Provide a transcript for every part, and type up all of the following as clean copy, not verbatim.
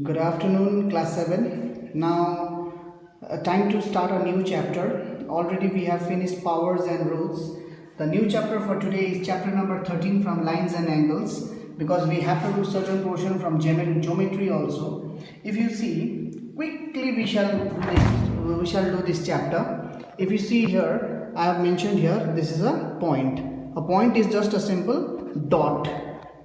Good afternoon, class 7. Now, time to start a new chapter. Already we have finished powers and roots. The new chapter for today is chapter number 13 from lines and angles, because we have to do certain portion from geometry also. If you see, quickly we shall do this chapter. If you see here, I have mentioned here, this is a point. A point is just a simple dot,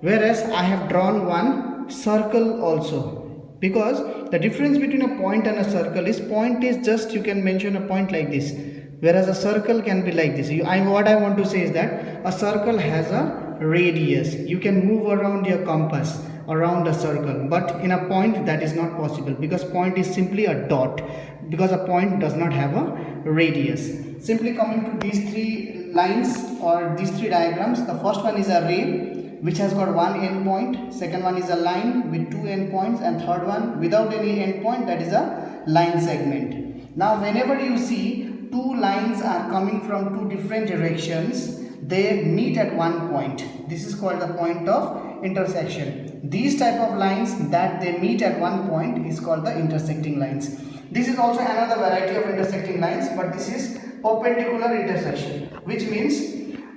whereas I have drawn one circle also, because the difference between a point and a circle is, point is just, you can mention a point like this, whereas a circle can be like this. What I want to say is that a circle has a radius. You can move around your compass around a circle, but in a point that is not possible, because point is simply a dot, because a point does not have a radius. Simply coming to these three lines or these three diagrams, the first one is a ray which has got one end point, second one is a line with two end points, and third one without any end point, that is a line segment. Now whenever you see two lines are coming from two different directions, they meet at one point. This is called the point of intersection. These type of lines that they meet at one point is called the intersecting lines. This is also another variety of intersecting lines, but this is perpendicular intersection, which means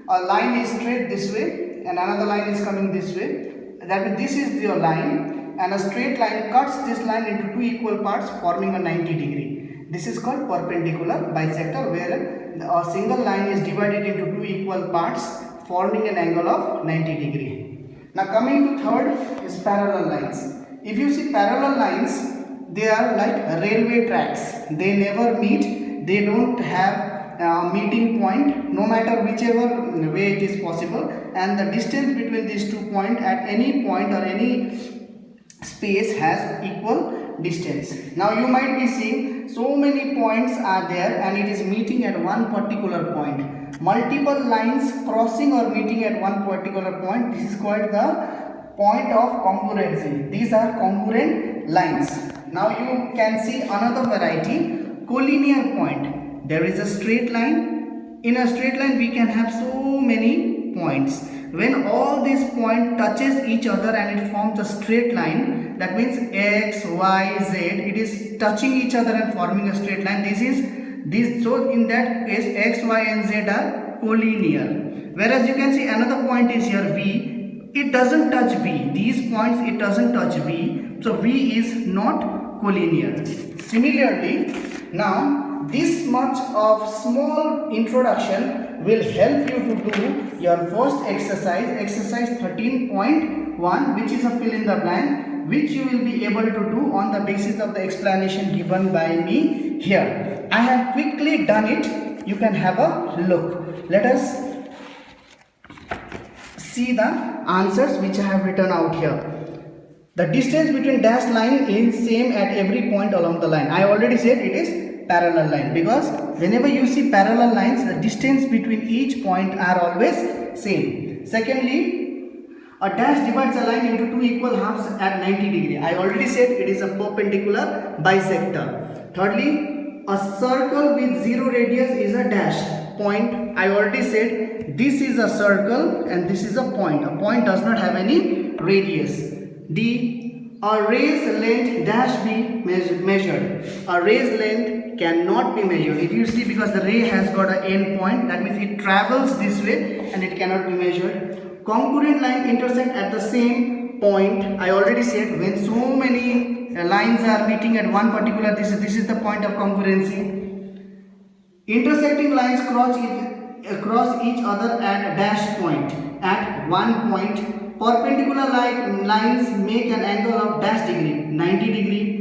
a line is straight this way and another line is coming this way. That means this is your line, and a straight line cuts this line into two equal parts, forming a 90 degree. This is called perpendicular bisector, where a single line is divided into two equal parts, forming an angle of 90 degree. Now coming to third is parallel lines. If you see parallel lines, they are like railway tracks. They never meet. They don't have meeting point, no matter whichever way it is possible, and the distance between these 2 points at any point or any space has equal distance. Now you might be seeing so many points are there and it is meeting at one particular point. Multiple lines crossing or meeting at one particular point, this is called the point of congruency. These are congruent lines. Now you can see another variety, collinear point. There is a straight line. In a straight line we can have so many points. When all these points touches each other and it forms a straight line, that means x, y, z, it is touching each other and forming a straight line. So in that case x, y and z are collinear. Whereas you can see another point is here v, it doesn't touch v. These points it doesn't touch v, so v is not collinear. Similarly, now this much of small introduction will help you to do your first exercise 13.1, which is a fill in the blank, which you will be able to do on the basis of the explanation given by me here. I have quickly done it. You can have a look. Let us see the answers which I have written out here. The distance between dashed line is same at every point along the line. I already said it is parallel line, because whenever you see parallel lines, the distance between each point are always same. Secondly, a dash divides a line into two equal halves at 90 degree. I already said it is a perpendicular bisector. Thirdly, a circle with zero radius is a dash point. I already said this is a circle and this is a point. A point does not have any radius. D, a ray's length dash be measured. A ray's length cannot be measured. If you see, because the ray has got an end point, that means it travels this way and it cannot be measured. Congruent line intersect at the same point. I already said when so many lines are meeting at one particular, this is the point of congruency. Intersecting lines cross each other at a dash point at one point. Perpendicular lines make an angle of dash degree, 90 degree.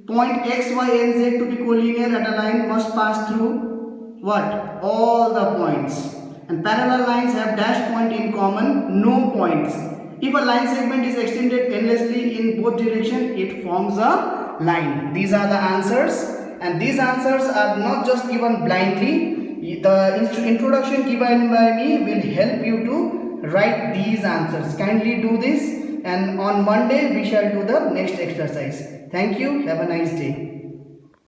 Point x, y and z to be collinear at a line must pass through what? All the points. And parallel lines have dash point in common, no points. If a line segment is extended endlessly in both directions, it forms a line. These are the answers, and these answers are not just given blindly. The introduction given by me will help you to write these answers. Kindly do this, and on Monday we shall do the next exercise. Thank you. Have a nice day.